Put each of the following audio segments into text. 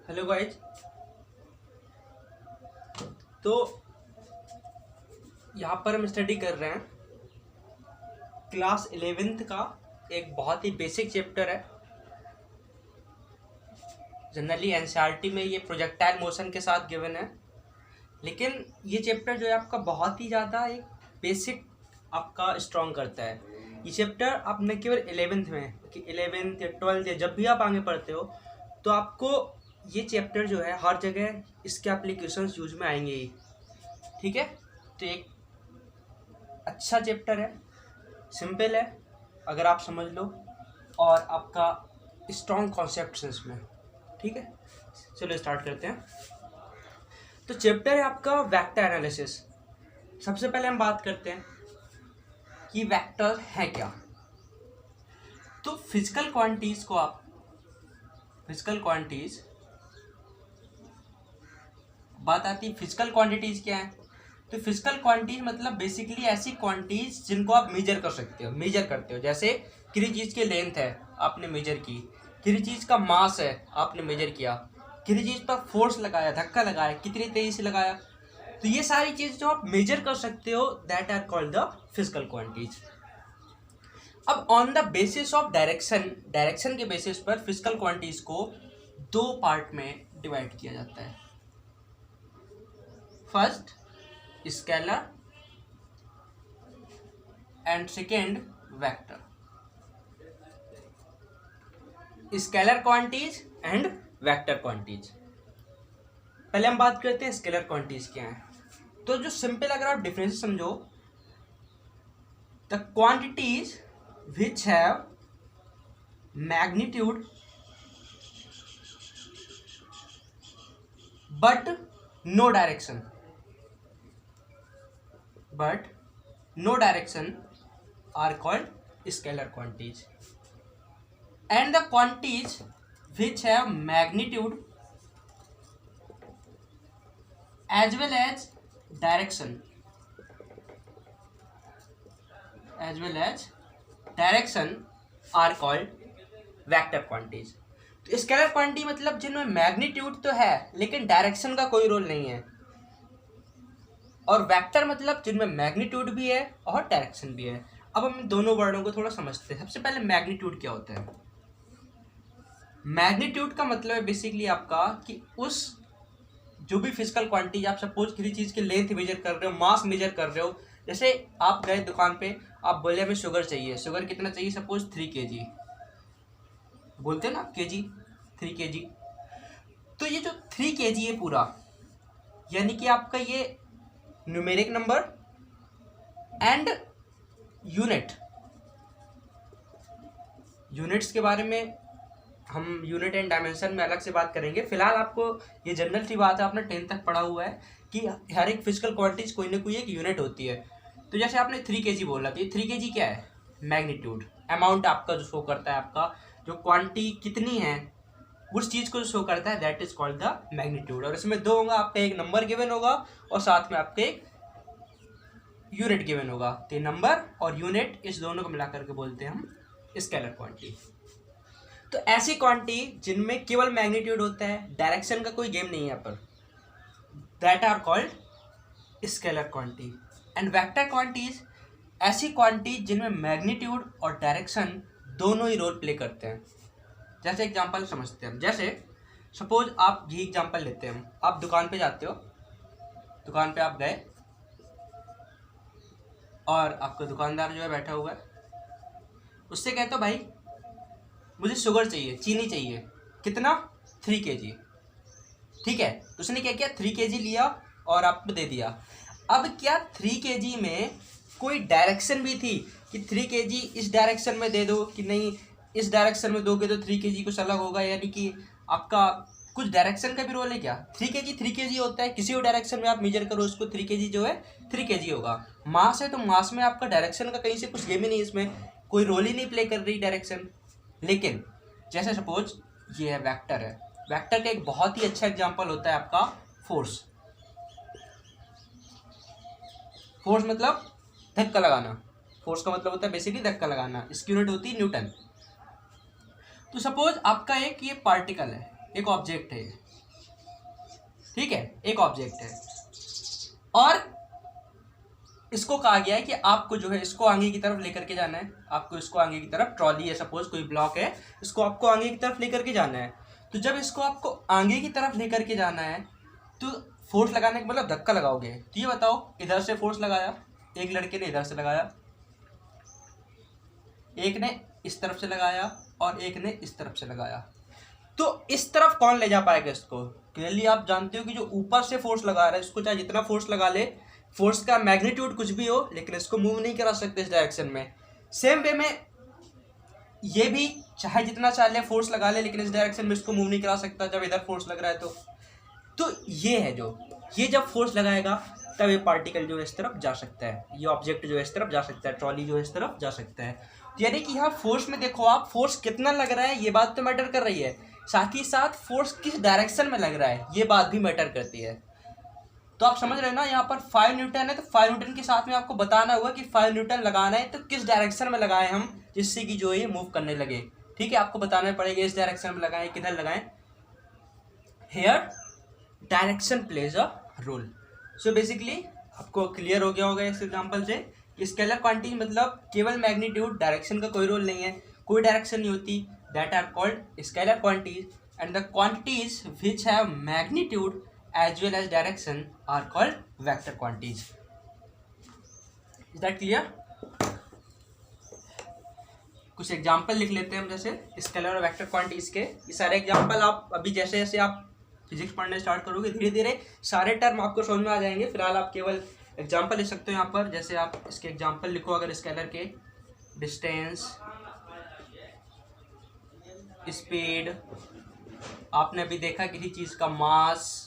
Hello guys. तो यहाँ पर हम स्टडी कर रहे हैं क्लास 11th का एक बहुत ही बेसिक चैप्टर है। जनरली एनसीईआरटी में ये प्रोजेक्टाइल मोशन के साथ गिवन है, लेकिन ये चैप्टर जो है आपका बहुत ही ज़्यादा एक बेसिक आपका स्ट्रॉन्ग करता है। ये चैप्टर आप न केवल 11th में कि 11th या 12th या जब भी आप आगे पढ़ते हो तो आपको ये चैप्टर जो है हर जगह इसके एप्लीकेशंस यूज में आएंगे ही। ठीक है, तो एक अच्छा चैप्टर है, सिंपल है अगर आप समझ लो, और आपका स्ट्रॉन्ग कॉन्सेप्ट्स हैं इसमें। ठीक है, चलो स्टार्ट करते हैं। तो चैप्टर है आपका वेक्टर एनालिसिस। सबसे पहले हम बात करते हैं कि वेक्टर है क्या। तो फिजिकल क्वांटिटीज को आप फिजिकल क्वांटिटीज बात आती है, फिजिकल क्वांटिटीज क्या है। तो फिजिकल क्वांटिटीज मतलब बेसिकली ऐसी क्वांटिटीज जिनको आप मेजर कर सकते हो, मेजर करते हो। जैसे किसी चीज़ की लेंथ है आपने मेजर की, किसी चीज़ का मास है आपने मेजर किया, किसी चीज़ पर फोर्स लगाया, धक्का लगाया, कितनी तेजी से लगाया। तो ये सारी चीज़ जो आप मेजर कर सकते हो that are called the physical quantities. अब on the basis of direction के बेसिस पर फिजिकल क्वांटिटीज को दो पार्ट में डिवाइड किया जाता है। First scalar and second vector. Scalar quantities and vector quantities. पहले हम बात करते हैं स्केलर क्वांटिटीज क्या है। तो जो सिंपल अगर आप डिफरेंस समझो, the quantities which have magnitude but no direction are called scalar quantities, and the quantities which have magnitude as well as direction are called vector quantities। तो स्केलर क्वांटिटी मतलब जिनमें मैग्नीट्यूड तो है लेकिन direction का कोई role नहीं है, और वेक्टर मतलब जिनमें मैग्नीट्यूड भी है और डायरेक्शन भी है। अब हम इन दोनों वर्डों को थोड़ा समझते हैं। सबसे पहले मैग्नीट्यूड क्या होता है। मैग्नीट्यूड का मतलब है बेसिकली आपका कि उस जो भी फिजिकल क्वांटिटी, आप सपोज किसी चीज़ की लेंथ मेजर कर रहे हो, मास मेजर कर रहे हो। जैसे आप गए दुकान पे, आप बोले हमें शुगर चाहिए, शुगर कितना चाहिए, सपोज 3 kg बोलते हैं ना, kg 3 kg। तो ये जो 3 kg है पूरा, यानी कि आपका ये न्यूमेरिक नंबर एंड यूनिट्स के बारे में हम यूनिट एंड डायमेंशन में अलग से बात करेंगे। फिलहाल आपको ये जनरल सी बात है, आपने 10th तक पढ़ा हुआ है कि हर एक फिजिकल क्वांटिटीज कोई ना कोई एक यूनिट होती है। तो जैसे आपने 3 kg बोला, तो ये 3 kg क्या है, मैग्नीट्यूड, अमाउंट आपका जो शो करता है, आपका जो क्वांटिटी कितनी है उस चीज़ को शो करता है, that is called the magnitude. और इसमें दो होगा, आपका एक नंबर गिवन होगा और साथ में आपके एक यूनिट गिवन होगा। तो नंबर और यूनिट, इस दोनों को मिलाकर के बोलते हैं हम स्केलर क्वांटिटी। तो ऐसी क्वांटिटी जिनमें केवल मैग्नीट्यूड होता है, डायरेक्शन का कोई गेम नहीं है यहाँ पर, that are called scalar quantity. And vector quantities ऐसी क्वांटिटी जिनमें मैग्नीट्यूड और डायरेक्शन दोनों ही रोल प्ले करते हैं। जैसे एग्जांपल समझते हैं हम, जैसे सपोज आप ये एग्जांपल लेते हैं हम, आप दुकान पे जाते हो, दुकान पे आप गए और आपका दुकानदार जो है बैठा हुआ है, उससे कहते हो भाई मुझे शुगर चाहिए, चीनी चाहिए, कितना, 3 kg। ठीक है, तो उसने क्या किया, 3 kg लिया और आपको दे दिया। अब क्या 3 kg में कोई डायरेक्शन भी थी कि 3 kg इस डायरेक्शन में दे दो, कि नहीं इस डायरेक्शन में दोगे तो 3 kg कुछ अलग होगा, यानी कि आपका कुछ डायरेक्शन का भी रोल है क्या। 3 kg होता है, किसी भी डायरेक्शन में आप मेजर करो उसको, 3 kg जो है 3 kg होगा। मास है तो मास में आपका डायरेक्शन का कहीं से कुछ गेम ही नहीं, इसमें कोई रोल ही नहीं प्ले कर रही डायरेक्शन। लेकिन जैसे सपोज ये है वेक्टर है, वेक्टर का एक बहुत ही अच्छा एग्जांपल होता है आपका फोर्स। फोर्स मतलब धक्का लगाना, फोर्स का मतलब होता है बेसिकली धक्का लगाना, इसकी यूनिट होती है न्यूटन। तो सपोज आपका एक ये पार्टिकल है, एक ऑब्जेक्ट है, ठीक है, एक ऑब्जेक्ट है और इसको कहा गया है कि आपको जो है इसको आगे की तरफ लेकर के जाना है। आपको इसको आगे की तरफ, ट्रॉली है सपोज, कोई ब्लॉक है, इसको आपको आगे की तरफ लेकर के जाना है। तो जब इसको आपको आगे की तरफ लेकर के जाना है तो फोर्स लगाने का मतलब धक्का लगाओगे। तो ये बताओ, इधर से फोर्स लगाया, एक लड़के ने इधर से लगाया, एक ने इस तरफ से लगाया और एक ने इस तरफ से लगाया। तो इस तरफ कौन ले जा पाएगा इसको? क्लियरली आप जानते हो कि जो ऊपर से फोर्स लगा रहा है इसको चाहे जितना फोर्स लगा ले, फोर्स का मैग्नीट्यूड कुछ भी हो, लेकिन इसको मूव नहीं करा सकते इस डायरेक्शन में। सेम वे में ये भी चाहे जितना चाहे फोर्स लगा ले, लेकिन इस डायरेक्शन में इसको मूव नहीं करा सकता जब इधर फोर्स लग रहा है। तो ये है जो, ये जब फोर्स लगाएगा तब ये पार्टिकल जो है इस तरफ जा सकता है, ये ऑब्जेक्ट जो है इस तरफ जा सकता है, ट्रॉली जो है इस तरफ जा सकता है। यानी कि यहाँ फोर्स में देखो आप, फोर्स कितना लग रहा है ये बात तो मैटर कर रही है, साथ ही साथ फोर्स किस डायरेक्शन में लग रहा है ये बात भी मैटर करती है। तो आप समझ रहे हो ना, यहाँ पर 5 न्यूटन है तो 5 न्यूटन के साथ में आपको बताना होगा कि 5 न्यूटन लगाना है तो किस डायरेक्शन में लगाएं हम, जिससे कि जो ये मूव करने लगे। ठीक है, आपको बताना पड़ेगा इस डायरेक्शन में लगाएं, किधर लगाएं। Here direction plays a role. So basically आपको क्लियर हो गया होगा इस एग्जांपल से। स्केलर क्वांटिटी मतलब केवल मैग्नीट्यूड, डायरेक्शन का कोई रोल नहीं है, कोई डायरेक्शन नहीं होती। That are called scalar quantities and the quantities which have magnitude as well as direction are called vector quantities. Is that clear? कुछ एग्जाम्पल लिख लेते हैं हम, जैसे स्केलर और वेक्टर क्वांटिटीज के। ये सारे एग्जाम्पल आप अभी जैसे जैसे आप फिजिक्स पढ़ने स्टार्ट करोगे धीरे धीरे सारे टर्म आपको समझ में आ जाएंगे। फिलहाल आप केवल एग्जाम्पल लिख सकते हो यहाँ पर। जैसे आप इसके एग्जाम्पल लिखो, अगर स्केलर के डिस्टेंस, स्पीड, आपने अभी देखा किसी चीज का मास,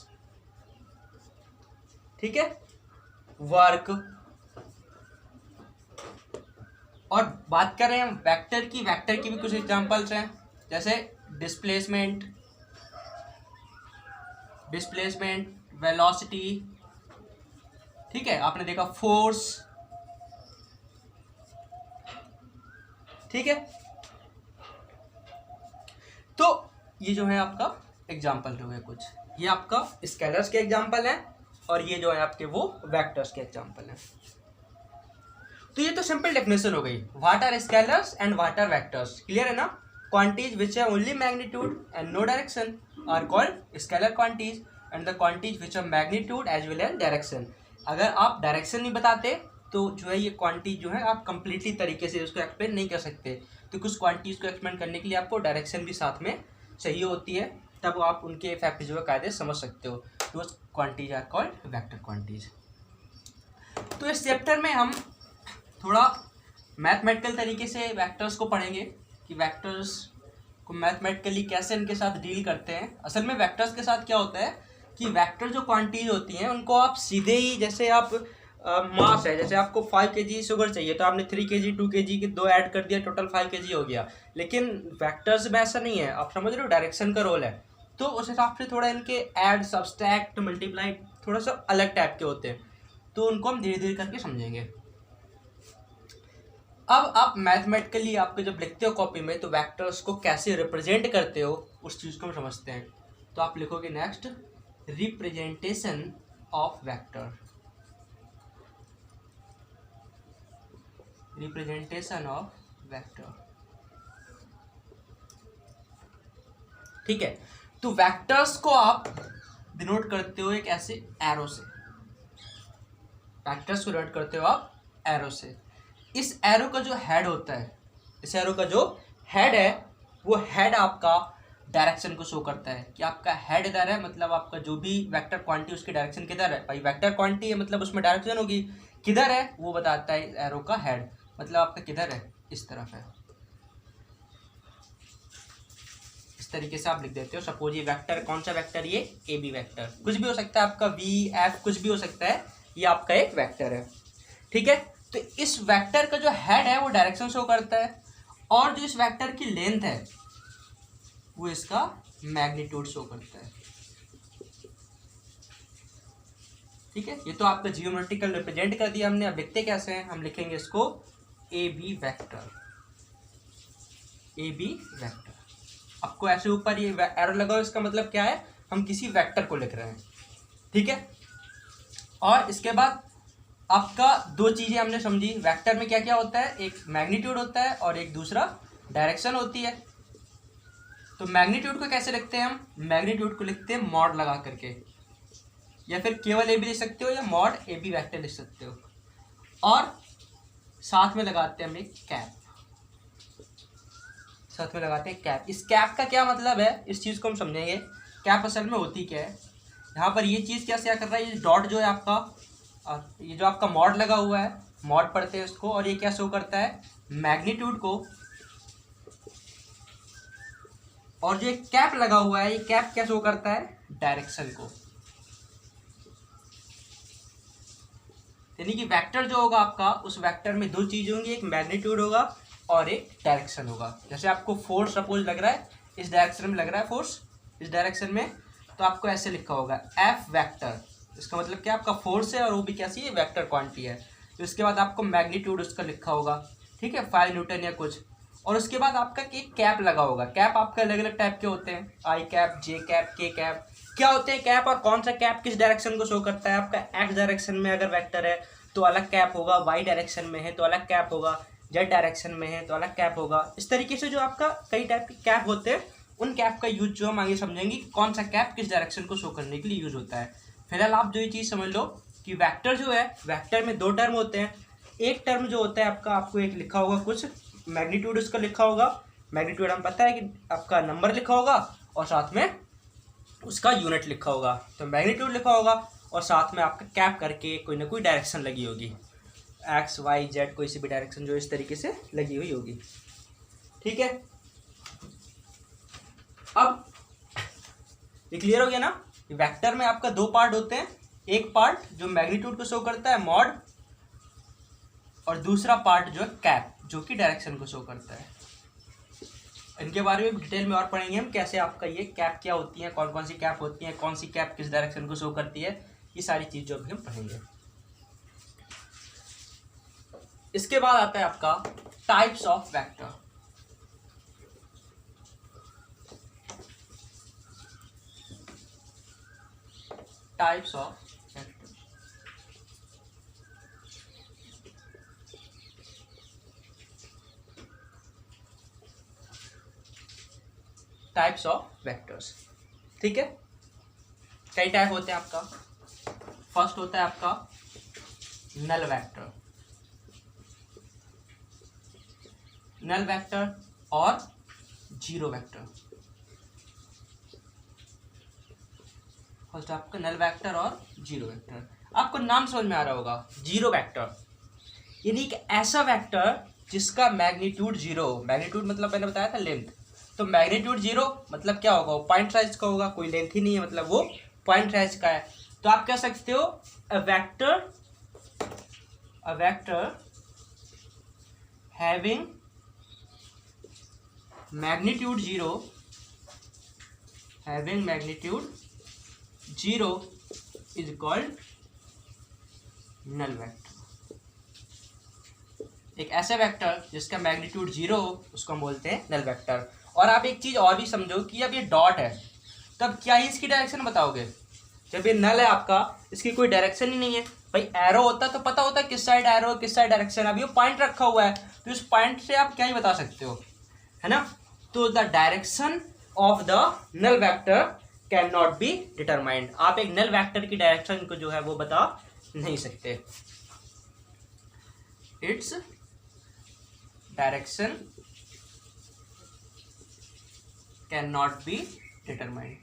ठीक है, वर्क। और बात कर रहे हैं हम वेक्टर की, वेक्टर की भी कुछ एग्जांपल्स हैं, जैसे डिस्प्लेसमेंट, वेलोसिटी, ठीक है, आपने देखा फोर्स, ठीक है। तो ये जो है आपका एग्जांपल हो गए कुछ, ये आपका स्केलर्स के एग्जांपल हैं और ये जो है आपके वो वेक्टर्स के एग्जांपल हैं। तो ये तो सिंपल डेफिनेशन हो गई, what are scalars and what are vectors. Clear है ना? Quantities which have only magnitude and no direction are called scalar quantities and the quantities which have magnitude as well as direction. अगर आप direction नहीं बताते तो जो है ये क्वांटिटी जो है आप कंप्लीटली तरीके से उसको एक्सप्लेन नहीं कर सकते। तो कुछ क्वांटिटीज को एक्सप्लेन करने के लिए आपको डायरेक्शन भी साथ में चाहिए होती है, तब आप उनके इफेक्ट जो है कायदे समझ सकते हो। तो quantities are called vector quantities. तो इस चैप्टर में हम थोड़ा मैथमेटिकल तरीके से वेक्टर्स को पढ़ेंगे कि वेक्टर्स को मैथमेटिकली कैसे इनके साथ डील करते हैं। असल में वेक्टर्स के साथ क्या होता है कि वेक्टर जो क्वांटिटीज होती हैं उनको आप सीधे ही, जैसे आप मास है, जैसे आपको 5 kg शुगर चाहिए तो आपने 3 kg 2 kg के 2 ऐड कर दिया, टोटल 5 kg हो गया। लेकिन वेक्टर्स में ऐसा नहीं है, आप समझ रहे हो, डायरेक्शन का रोल है। तो उस हिसाब से थोड़ा इनके ऐड, सब्सट्रैक्ट, मल्टीप्लाई थोड़ा सा अलग टाइप के होते हैं, तो उनको हम धीरे धीरे करके समझेंगे। अब आप मैथमेटिकली आपको जब लिखते हो कॉपी में तो वेक्टर्स को कैसे रिप्रेजेंट करते हो उस चीज़ को हम समझते हैं। तो आप लिखोगे next, representation of vector, representation of vector, ठीक है। तो वेक्टर्स को आप डिनोट करते हो एक ऐसे एरो से, वेक्टर्स को डिनोट करते हो आप एरो से। इस एरो का जो हेड होता है, इस एरो का जो हेड है वो हेड आपका डायरेक्शन को शो करता है कि आपका हेड इधर है, मतलब आपका जो भी वेक्टर क्वांटिटी उसकी डायरेक्शन किधर है। भाई वेक्टर क्वांटिटी है मतलब उसमें डायरेक्शन होगी, किधर है वो बताता है एरो का हेड, मतलब आपका किधर है, इस तरफ है। इस तरीके से आप लिख देते हो। सपोज ये वेक्टर, कौन सा वेक्टर, ये ए बी वेक्टर, कुछ भी हो सकता है आपका, वी एफ कुछ भी हो सकता है, ये आपका एक वेक्टर है, ठीक है। तो इस वेक्टर का जो हेड है वो डायरेक्शन शो करता है और जो इस वेक्टर की लेंथ है वो इसका मैग्नीट्यूड शो करता है, ठीक है। ये तो आपका जियोमेट्रिकल रिप्रेजेंट कर दिया हमने। अब लिखते कैसे हैं, हम लिखेंगे इसको A B vector, A B vector. आपको ऐसे ऊपर ये एरो लगाओ, इसका मतलब क्या है, हम किसी वेक्टर को लिख रहे हैं, ठीक है। और इसके बाद आपका दो चीज़ें हमने समझी, वेक्टर में क्या क्या होता है, एक मैग्नीट्यूड होता है और एक दूसरा डायरेक्शन होती है। तो मैग्नीट्यूड को कैसे लिखते हैं हम, मैग्नीट्यूड को लिखते हैं मॉड लगा करके, या फिर केवल ए बी लिख सकते हो या मॉड ए बी वेक्टर लिख सकते हो, और साथ में लगाते हैं हम एक कैप, साथ में लगाते हैं कैप। इस कैप का क्या मतलब है, इस चीज़ को हम समझेंगे। कैप असल में होती क्या है, यहाँ पर ये चीज़ क्या कर रहा है, ये डॉट जो है आपका, ये जो आपका मॉड लगा हुआ है, मॉड पढ़ते हैं उसको, और ये क्या शो करता है, मैग्नीट्यूड को, और जो एक कैप लगा हुआ है, ये कैप क्या शो करता है, डायरेक्शन को। यानी कि वेक्टर जो होगा आपका, उस वेक्टर में दो चीज़ होंगी, एक मैग्नीट्यूड होगा और एक डायरेक्शन होगा। जैसे आपको फोर्स सपोज लग रहा है, इस डायरेक्शन में लग रहा है फोर्स, इस डायरेक्शन में, तो आपको ऐसे लिखा होगा एफ वेक्टर। इसका मतलब क्या, आपका फोर्स है और वो भी कैसी है, वेक्टर क्वांटिटी है। तो इसके बाद आपको मैग्नीट्यूड उसका लिखा होगा, ठीक है, 5 न्यूटन या कुछ। और उसके बाद आपका एक कैप लगा होगा। कैप आपका अलग अलग टाइप के होते हैं, आई कैप, जे कैप, के कैप। क्या होते हैं कैप, और कौन सा कैप किस डायरेक्शन को शो करता है। आपका एक्स डायरेक्शन में अगर वेक्टर है तो अलग कैप होगा, वाई डायरेक्शन में है तो अलग कैप होगा, जेड डायरेक्शन में है तो अलग कैप होगा। इस तरीके से जो आपका कई टाइप के कैप होते हैं, उन कैप का यूज जो हम आगे समझेंगे, कौन सा कैप किस डायरेक्शन को शो करने के लिए यूज होता है। फिलहाल आप जो ये चीज़ समझ लो कि वेक्टर जो है, वेक्टर में दो टर्म होते हैं। एक टर्म जो होता है आपका, आपको एक लिखा होगा कुछ मैग्नीट्यूड उसका लिखा होगा, मैग्नीट्यूड हम पता है कि आपका नंबर लिखा होगा और साथ में उसका यूनिट लिखा होगा। तो मैग्नीट्यूड लिखा होगा और साथ में आपका कैप करके कोई ना कोई डायरेक्शन लगी होगी, एक्स वाई जेड, कोई सी भी डायरेक्शन जो इस तरीके से लगी हुई होगी, ठीक है। अब ये क्लियर हो गया ना, वेक्टर में आपका दो पार्ट होते हैं, एक पार्ट जो मैग्नीट्यूड को शो करता है मॉड, और दूसरा पार्ट जो है कैप, जो कि डायरेक्शन को शो करता है। इनके बारे में डिटेल में और पढ़ेंगे हम, कैसे आपका ये कैप क्या होती है, कौन कौन सी कैप होती है, कौन सी कैप किस डायरेक्शन को शो करती है, ये सारी चीज़ जो अभी हम पढ़ेंगे। इसके बाद आता है आपका types of vector. Types of vector, types of vectors, ठीक है। कई टाइप होते हैं आपका। फर्स्ट होता है आपका नल वेक्टर, नल वेक्टर और जीरो वेक्टर। फर्स्ट आपका नल वेक्टर और जीरो वेक्टर। आपको नाम समझ में आ रहा होगा, जीरो वेक्टर यानी कि ऐसा वेक्टर जिसका मैग्नीट्यूड जीरो हो। मैग्नीट्यूड मतलब मैंने बताया था लेंथ, तो मैग्नीट्यूड जीरो मतलब क्या होगा, वो पॉइंट साइज का होगा, कोई लेंथ ही नहीं है, मतलब वो पॉइंट साइज का है। तो आप कह सकते हो a vector having magnitude zero is called null vector. एक ऐसे वेक्टर जिसका मैग्नीट्यूड जीरो हो उसको हम बोलते हैं नल वेक्टर। और आप एक चीज और भी समझो कि अब ये डॉट है, तब क्या ही इसकी डायरेक्शन बताओगे। जब ये नल है आपका, इसकी कोई डायरेक्शन ही नहीं है। भाई एरो होता तो पता होता किस साइड एरो, किस साइड डायरेक्शन। अभी वो पॉइंट रखा हुआ है, तो इस पॉइंट से आप क्या ही बता सकते हो, है ना। तो the direction of the null vector can not be determined. आप एक नल वेक्टर की डायरेक्शन को जो है वो बता नहीं सकते। Its direction can not be determined.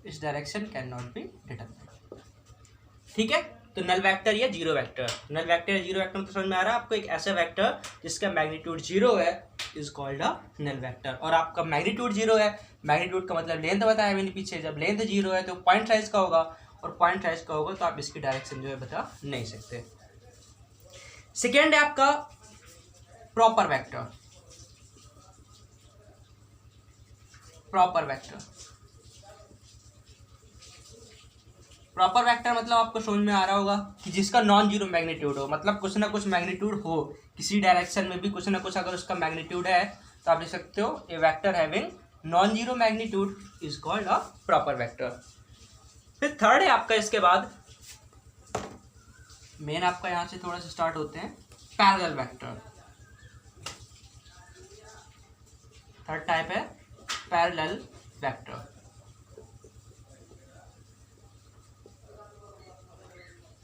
इस direction can not be determined, ठीक है। तो नल वेक्टर या जीरो वेक्टर, नल वेक्टर या जीरो वेक्टर में तो समझ में आ रहा है आपको। एक ऐसा वेक्टर जिसका मैग्नीट्यूड जीरो है is called a null vector. और आपका मैग्नीट्यूड जीरो है, मैग्नीट्यूड का मतलब लेंथ बताया मैंने पीछे। जब लेंथ जीरो है तो पॉइंट साइज का होगा, और पॉइंट साइज का होगा तो आप इसकी डायरेक्शन जो है बता नहीं सकते। सेकेंड है आपका प्रॉपर वेक्टर। प्रॉपर वेक्टर मतलब आपको समझ में आ रहा होगा कि जिसका नॉन जीरो मैग्नीट्यूड हो, मतलब कुछ ना कुछ मैग्नीट्यूड हो, किसी डायरेक्शन में भी कुछ ना कुछ अगर उसका मैग्नीट्यूड है, तो आप लिख सकते हो a vector having non zero magnitude is called a proper vector. फिर थर्ड है आपका, इसके बाद मेन आपका यहाँ से थोड़ा सा स्टार्ट होते हैं पैरेलल वेक्टर। थर्ड टाइप है parallel vector.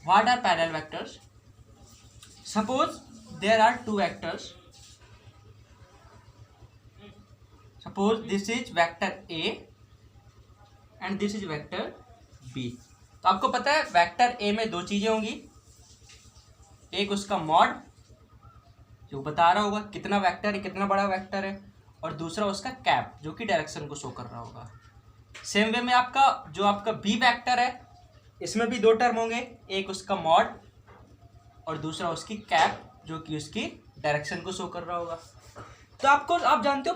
What are parallel vectors? Suppose there are two vectors, suppose this is vector A and this is vector B. तो आपको पता है वेक्टर ए में दो चीजें होंगी, एक उसका मॉड जो बता रहा होगा कितना वेक्टर है, कितना बड़ा वेक्टर है, और दूसरा उसका कैप जो कि डायरेक्शन को शो कर रहा होगा। सेम वे में आपका जो आपका बी वेक्टर है इसमें भी दो टर्म होंगे, एक उसका मॉड और दूसरा उसकी कैप जो कि उसकी डायरेक्शन को शो कर रहा होगा। तो आप जानते हो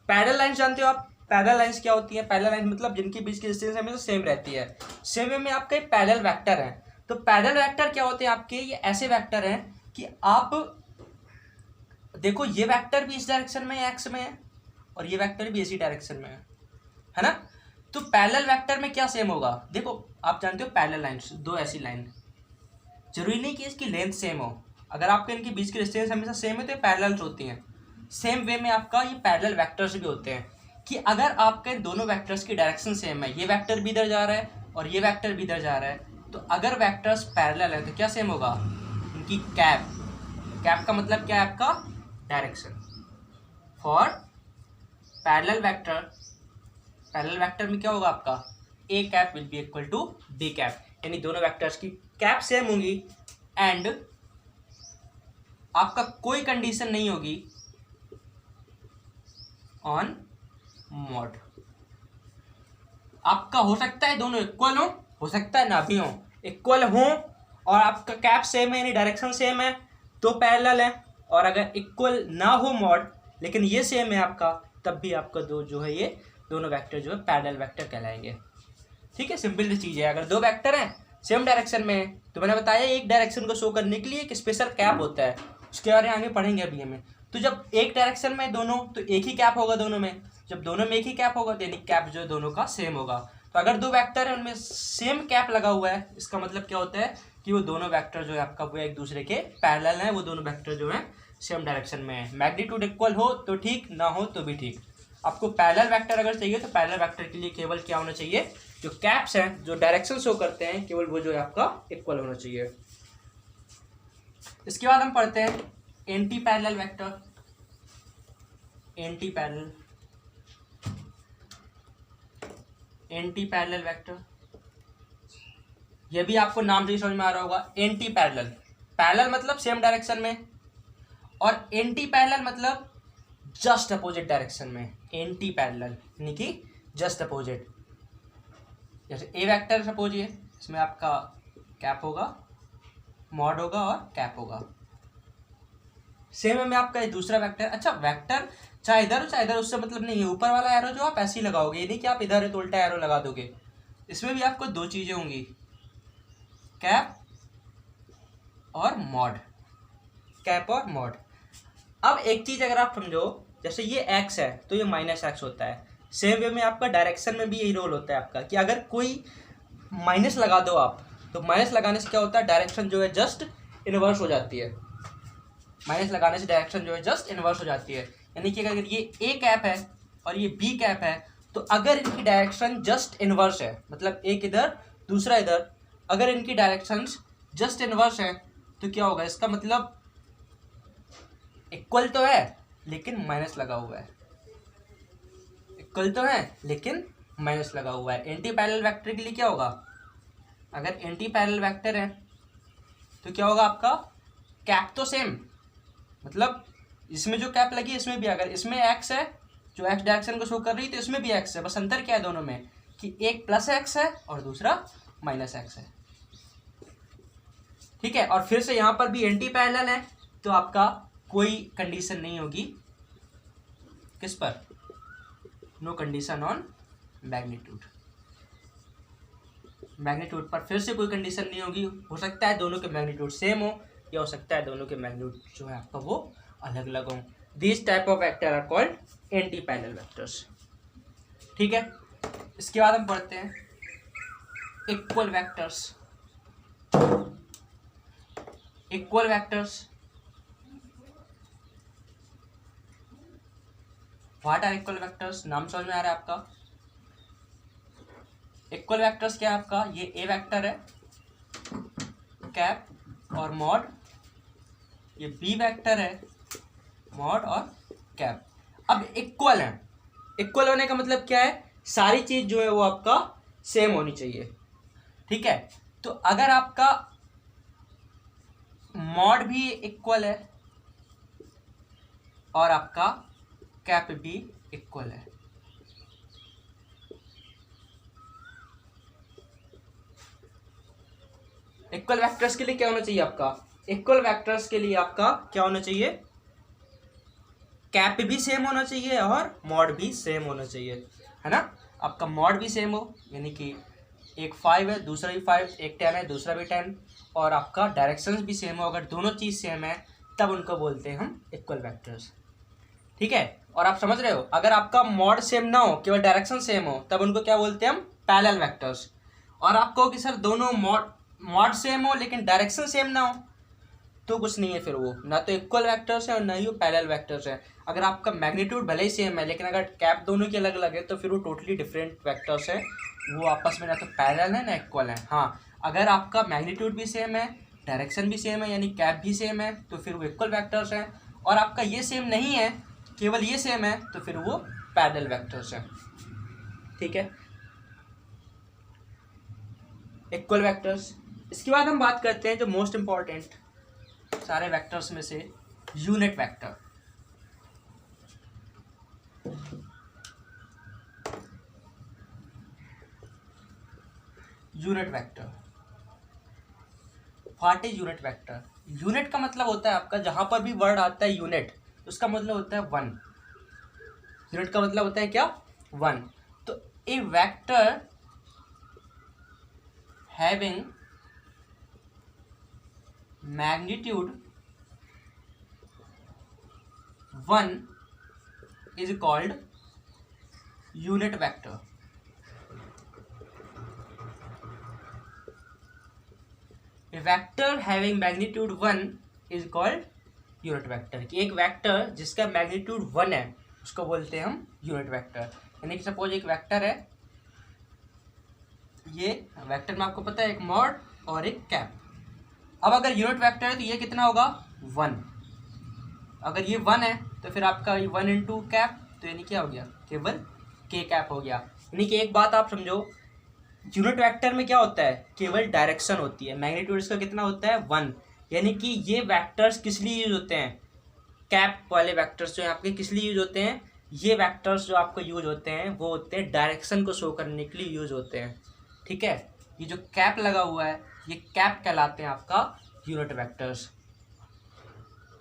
पैरेलल लाइंस जानते हो आप? पैरेलल लाइंस क्या होती है? पैरेलल लाइंस मतलब जिनके बीच की डिस्टेंस हमेशा सेम रहती है। सेम वे में आपका एक पैरेलल वेक्टर है। तो पैरेलल वेक्टर क्या होते हैं आपके? ये ऐसे वेक्टर हैं कि आप देखो ये वेक्टर भी इस डायरेक्शन में एक्स में है और ये वेक्टर भी इसी डायरेक्शन में है ना? तो पैरेलल वेक्टर में क्या सेम होगा? देखो आप जानते हो पैरेलल लाइंस, दो ऐसी लाइन, जरूरी नहीं कि इसकी लेंथ सेम हो, अगर आपके इनके बीच की डिस्टेंस हमेशा सेम है तो ये पैरेलल होती हैं। सेम वे में आपका ये पैरेलल वेक्टर्स भी होते हैं कि अगर आपके दोनों वेक्टर्स की डायरेक्शन सेम है, ये वेक्टर भी इधर जा रहा है और ये वेक्टर भी इधर जा रहा है, तो अगर वेक्टर्स पैरेलल है तो क्या सेम होगा? इनकी कैप का मतलब क्या है आपका? डायरेक्शन। फॉर पैरेलल वेक्टर में क्या होगा आपका? A cap will be equal to B cap, यानी दोनों वेक्टर्स की कैप सेम होंगी एंड आपका कोई कंडीशन नहीं होगी ऑन मॉड। आपका हो सकता है दोनों इक्वल हो सकता है ना भी हो, इक्वल हो और आपका कैप सेम है यानी डायरेक्शन सेम है तो पैरेलल है, और अगर इक्वल ना हो मॉड लेकिन ये सेम है आपका, तब भी आपका दो जो है ये दोनों वेक्टर जो है पैरेलल वेक्टर कहलाएंगे। ठीक है, सिंपल चीज़ है। अगर दो वेक्टर हैं सेम डायरेक्शन में तो मैंने बताया एक डायरेक्शन को शो करने के लिए एक स्पेशल कैप होता है, उसके बारे में आगे पढ़ेंगे अभी हमें। तो जब एक डायरेक्शन में दोनों तो एक ही कैप होगा दोनों में, जब दोनों में एक ही कैप होगा तो यानी कैप जो है दोनों का सेम होगा। तो अगर दो वेक्टर है उनमें सेम कैप लगा हुआ है इसका मतलब क्या होता है कि वो दोनों वेक्टर जो है आपका वो एक दूसरे के पैरेलल हैं, वो दोनों वेक्टर जो है सेम डायरेक्शन में है। मैग्नीट्यूड इक्वल हो तो ठीक, ना हो तो भी ठीक। आपको पैरेलल वेक्टर अगर चाहिए तो पैरेलल वेक्टर के लिए केवल क्या होना चाहिए? जो कैप्स हैं जो डायरेक्शन शो करते हैं केवल वो जो है आपका इक्वल होना चाहिए। इसके बाद हम पढ़ते हैं anti parallel vector. Anti parallel vector, ये भी आपको नाम से ही समझ में आ रहा होगा। एंटी पैरेलल, पैरेलल मतलब सेम डायरेक्शन में और एंटी पैरेलल मतलब जस्ट अपोजिट डायरेक्शन में। एंटी पैरेलल यानी कि जस्ट अपोजिट। जैसे ए वेक्टर सपोज ये, इसमें आपका कैप होगा, मॉड होगा और कैप होगा। सेम में आपका ये दूसरा वेक्टर। अच्छा, वेक्टर चाहे इधर हो चाहे इधर, उससे मतलब नहीं है। ऊपर वाला एरो जो आप ऐसे ही लगाओगे, ये नहीं कि आप इधर है तो उल्टा एरो लगा दोगे। इसमें भी आपको दो चीजें होंगी, कैप और मॉड। कैप और मॉड। अब एक चीज अगर आप समझो, जैसे ये एक्स है तो ये माइनस एक्स होता है। सेम वे में आपका डायरेक्शन में भी यही रोल होता है आपका कि अगर कोई माइनस लगा दो आप, तो माइनस लगाने से क्या होता है? डायरेक्शन जो है जस्ट इनवर्स हो जाती है। माइनस लगाने से डायरेक्शन जो है जस्ट इनवर्स हो जाती है। यानी कि अगर ये ए कैप है और ये बी कैप है तो अगर इनकी डायरेक्शन जस्ट इनवर्स है, मतलब एक इधर दूसरा इधर, अगर इनकी डायरेक्शन जस्ट इनवर्स है तो क्या होगा? इसका मतलब इक्वल तो है लेकिन माइनस लगा हुआ है। इक्वल तो है लेकिन माइनस लगा हुआ है। एंटी पैरेलल वेक्टर के लिए क्या होगा? अगर एंटी पैरेलल वेक्टर है तो क्या होगा आपका? कैप तो सेम, मतलब इसमें जो कैप लगी इसमें भी, अगर इसमें एक्स है जो एक्स डायरेक्शन को शो कर रही है तो इसमें भी एक्स है। बस अंतर क्या है दोनों में कि एक प्लस एक्स है और दूसरा माइनस एक्स है। ठीक है, और फिर से यहाँ पर भी एंटी पैरेलल है तो आपका कोई कंडीशन नहीं होगी किस पर? No condition on magnitude. Magnitude पर फिर से कोई कंडीशन नहीं होगी। हो सकता है दोनों के मैग्नीट्यूड सेम हो या हो सकता है दोनों के मैग्नीट्यूड जो है आपका वो अलग अलग हो। These type of vector are called anti parallel vectors. ठीक है, इसके बाद हम पढ़ते हैं equal vectors. Equal vectors, what are equal vectors? नाम समझ में आ रहा है आपका? इक्वल वेक्टर्स क्या है आपका? ये ए वेक्टर है कैप और मॉड, ये बी वेक्टर है मॉड और कैप। अब इक्वल है, इक्वल होने का मतलब क्या है? सारी चीज जो है वो आपका सेम होनी चाहिए। ठीक है, तो अगर आपका मॉड भी इक्वल है और आपका कैप भी इक्वल है, इक्वल वेक्टर्स के लिए क्या होना चाहिए आपका? इक्वल वेक्टर्स के लिए आपका क्या होना चाहिए? कैप भी सेम होना चाहिए और मॉड भी सेम होना चाहिए, है ना? आपका मॉड भी सेम हो, यानी कि एक 5 है दूसरा भी 5, एक 10 है दूसरा भी 10, और आपका डायरेक्शंस भी सेम हो। अगर दोनों चीज़ सेम है तब उनको बोलते हैं हम इक्वल वेक्टर्स। ठीक है, और आप समझ रहे हो, अगर आपका मॉड सेम ना हो, केवल डायरेक्शन सेम हो, तब उनको क्या बोलते हैं हम? Parallel vectors. और आप कहो कि सर दोनों मॉड सेम हो लेकिन डायरेक्शन सेम ना हो, तो कुछ नहीं है, फिर वो ना तो इक्वल वेक्टर्स है और ना ही वो पैरेलल वेक्टर्स है। अगर आपका मैग्नीट्यूड भले ही सेम है लेकिन अगर कैप दोनों की अलग अलग है तो फिर वो टोटली डिफरेंट वेक्टर्स है, वो आपस में ना तो पैरेलल है ना इक्वल है। हाँ, अगर आपका मैग्नीट्यूड भी सेम है, डायरेक्शन भी सेम है, यानी कैप भी सेम है, तो फिर वो इक्वल वेक्टर्स हैं। और आपका ये सेम नहीं है, केवल ये सेम है, तो फिर वो पैरेलल वेक्टर्स हैं। ठीक है, इक्वल वेक्टर्स। इसके बाद हम बात करते हैं जो मोस्ट इंपॉर्टेंट सारे वेक्टर्स में से, unit vector. Unit vector, what is unit vector? Unit का मतलब होता है आपका, जहां पर भी वर्ड आता है यूनिट, उसका मतलब होता है 1। यूनिट का मतलब होता है क्या? 1। तो a vector having magnitude 1 is called unit vector. A vector having magnitude 1 is called unit vector. कि एक वेक्टर जिसका मैग्नीट्यूड 1 है उसको बोलते हैं हम यूनिट वेक्टर। यानी कि सपोज एक वेक्टर है, ये वेक्टर में आपको पता है एक मॉड और एक कैप। अब अगर यूनिट वेक्टर है तो ये कितना होगा? 1। अगर ये 1 है तो फिर आपका 1 इंटू कैप, तो यानी क्या हो गया? केवल के कैप हो गया। यानी कि एक बात आप समझो, यूनिट वेक्टर में क्या होता है? केवल डायरेक्शन होती है। मैग्नीट्यूड इसका कितना होता है? 1। यानी कि ये वेक्टर्स किस लिए यूज होते हैं? कैप वाले वेक्टर्स जो हैं आपके किस लिए यूज होते हैं? ये वेक्टर्स जो आपको यूज होते हैं वो होते हैं डायरेक्शन को शो करने के लिए यूज होते हैं। ठीक है, ये जो कैप लगा हुआ है ये कैप कहलाते हैं आपका यूनिट वेक्टर्स।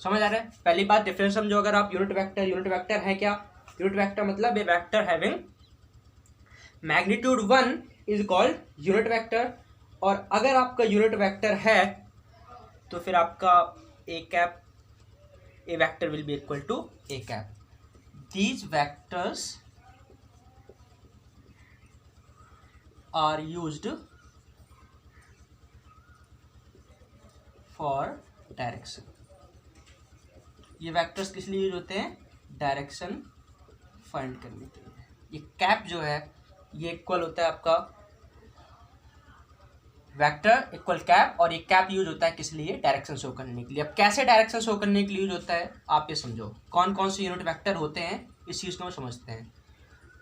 समझ आ रहा है? पहली बात डिफरेंस समझो। अगर आप यूनिट वेक्टर है क्या? यूनिट वेक्टर मतलब a vector having magnitude 1 is called unit vector. और अगर आपका यूनिट वेक्टर है तो फिर आपका A vector will be equal to A cap. These vectors are used for direction. ये वेक्टर्स किस लिए यूज होते हैं? डायरेक्शन फाइंड करने के लिए। ये कैप जो है ये इक्वल होता है आपका वेक्टर इक्वल कैप, और ये कैप यूज होता है किस लिए? डायरेक्शन शो करने के लिए। अब कैसे डायरेक्शन शो करने के लिए यूज होता है आप ये समझो। कौन कौन से यूनिट वेक्टर होते हैं इस चीज़ को हम समझते हैं।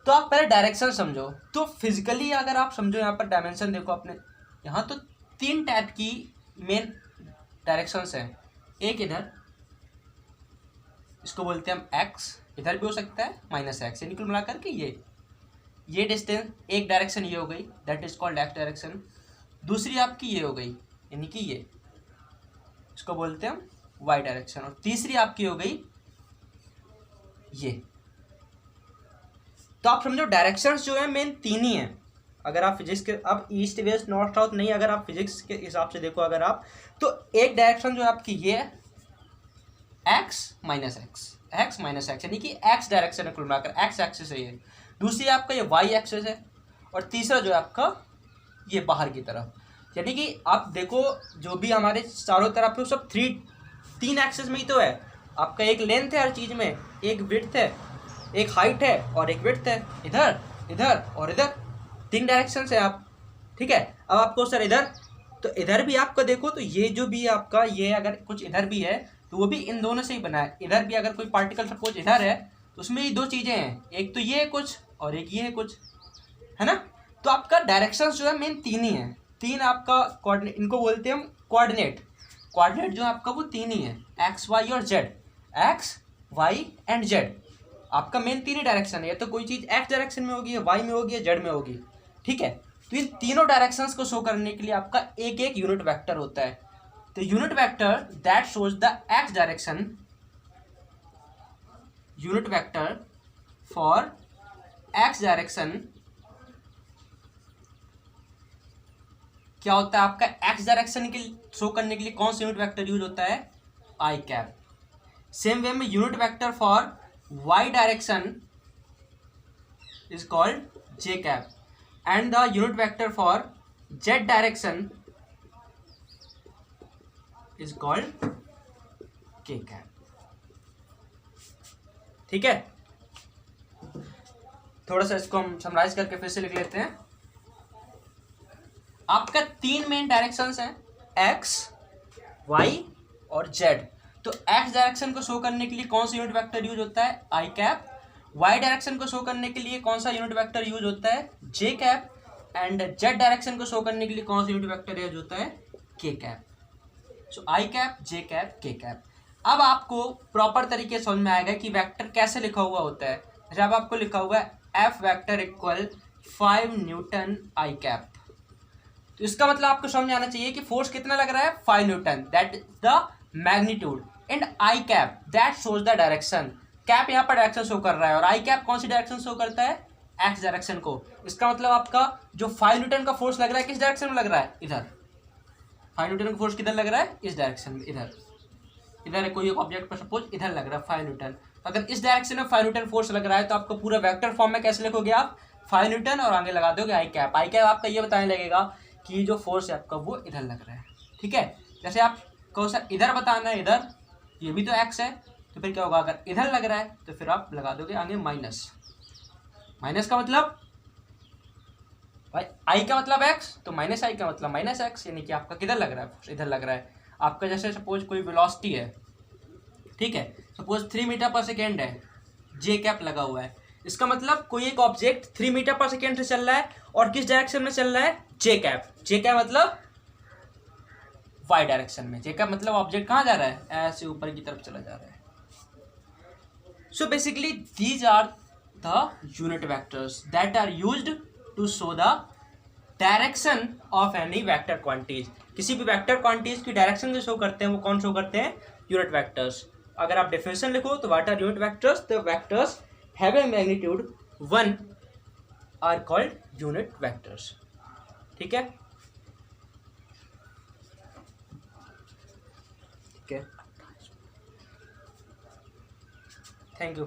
तो आप पहले डायरेक्शन समझो। तो फिजिकली अगर आप समझो, यहाँ पर डायमेंशन देखो अपने, यहाँ तो 3 टाइप की मेन डायरेक्शंस हैं। एक इधर, इसको बोलते हैं हम एक्स, इधर भी हो सकता है -x, यानी कुल मिलाकर के ये डिस्टेंस, एक डायरेक्शन ये हो गई, that is called x direction. दूसरी आपकी ये हो गई, यानी कि ये, इसको बोलते हैं हम वाई डायरेक्शन। और तीसरी आपकी हो गई ये। तो आप समझो डायरेक्शंस जो है मेन 3 ही हैं। अगर आप फिजिक्स के, अब ईस्ट वेस्ट नॉर्थ साउथ नहीं, अगर आप फिजिक्स के हिसाब से देखो अगर आप, तो एक डायरेक्शन जो है आपकी ये है x -x, x minus x, यानी कि एक्स डायरेक्शन है कुल मिलाकर, एक्स एक्सिस है ये। दूसरी आपका ये वाई एक्सिस है, और तीसरा जो है आपका ये बाहर की तरफ। यानी कि आप देखो जो भी हमारे चारों तरफ है सब तीन एक्सिस में ही तो है। आपका एक लेंथ है हर चीज़ में, एक विड्थ है, एक हाइट है और एक विड्थ है, इधर इधर और इधर, तीन डायरेक्शन है आप। ठीक है, अब आपको सर इधर, तो इधर भी आपका देखो तो ये जो भी आपका ये अगर कुछ इधर भी है तो वो भी इन दोनों से ही बना है। इधर भी अगर कोई पार्टिकल सपोज इधर है तो उसमें ये दो चीज़ें हैं, एक तो ये है कुछ और एक ये है कुछ, है ना। तो आपका डायरेक्शन जो है मेन तीन ही है, तीन आपका कोऑर्डिनेट, इनको बोलते हैं हम कोऑर्डिनेट। कोऑर्डिनेट जो आपका वो तीन ही है, एक्स वाई और जेड, एक्स वाई एंड जेड। आपका मेन तीन ही डायरेक्शन है, या तो कोई चीज़ एक्स डायरेक्शन में होगी, या वाई में होगी, या जेड में होगी। ठीक है, तो इन तीनों डायरेक्शंस को शो करने के लिए आपका एक एक यूनिट वेक्टर होता है। तो unit vector that shows the x direction, unit vector for x direction क्या होता है आपका, एक्स डायरेक्शन के शो करने के लिए कौन सा यूनिट वेक्टर यूज होता है, आई कैप। सेम वे में unit vector for Y direction is called J cap, and the unit vector for z direction is called k cap। ठीक है, थोड़ा सा इसको हम समराइज करके फिर से लिख लेते हैं। आपका तीन मेन डायरेक्शंस हैं, x, y और z। तो x डायरेक्शन को शो करने के लिए कौन सा यूनिट वेक्टर यूज होता है, आई कैप। y डायरेक्शन को शो करने के लिए कौन सा यूनिट वेक्टर यूज होता है, j cap. And z direction को शो करने के लिए कौन सा यूनिट वेक्टर यूज होता है, k cap. So I cap, j cap, k cap. अब आपको प्रॉपर तरीके से समझ में आएगा कि वेक्टर कैसे लिखा हुआ होता है। जब आपको लिखा हुआ है f वेक्टर इक्वल 5 न्यूटन आई कैप, तो इसका मतलब आपको समझ में आना चाहिए कि फोर्स कितना लग रहा है, 5 Newton, that is the magnitude. And I cap that shows the direction, cap यहाँ पर डायरेक्शन शो कर रहा है, और आई कैप कौन सी डायरेक्शन शो करता है, एक्स डायरेक्शन को। इसका मतलब आपका जो 5 न्यूटन का फोर्स लग रहा है किस डायरेक्शन में लग रहा है, इधर। 5 न्यूटन का फोर्स किधर लग रहा है, इस डायरेक्शन में, इधर। इधर कोई एक ऑब्जेक्ट पर सपोज इधर लग रहा है 5 न्यूटन, अगर इस डायरेक्शन में 5 न्यूटन फोर्स लग रहा है तो आपको पूरा वेक्टर फॉर्म में कैसे लिखोगे आप, 5 न्यूटन और आगे लगा दोगे आई कैप। आई कैप आपका ये बताने लगेगा कि जो फोर्स है आपका वो इधर लग रहा है। ठीक है, जैसे आप कहो सर इधर बताना है, इधर, ये भी तो एक्स है, तो फिर क्या होगा, अगर इधर लग रहा है तो फिर आप लगा दोगे आगे माइनस। माइनस का मतलब भाई आई का मतलब एक्स, तो माइनस आई का मतलब माइनस एक्स, यानी कि आपका किधर लग रहा है, इधर लग रहा है। आपका जैसे सपोज कोई वेलोसिटी है, ठीक है, सपोज 3 मीटर पर सेकेंड है, जे कैप लगा हुआ है, इसका मतलब कोई एक ऑब्जेक्ट 3 मीटर पर सेकेंड से चल रहा है और किस डायरेक्शन में चल रहा है, जे कैप। जे कैप मतलब वाई डायरेक्शन में, जे कैप मतलब ऑब्जेक्ट कहाँ जा रहा है, ऐसे ऊपर की तरफ चला जा रहा है। So basically these are the unit vectors that are used to show the direction of any vector quantities. किसी भी वेक्टर क्वांटिटीज की डायरेक्शन जो शो करते हैं वो कौन शो करते हैं, यूनिट वेक्टर्स। अगर आप डेफिनेशन लिखो तो what are unit vectors, the vectors have a magnitude 1 are called unit vectors. ठीक है, थैंक यू।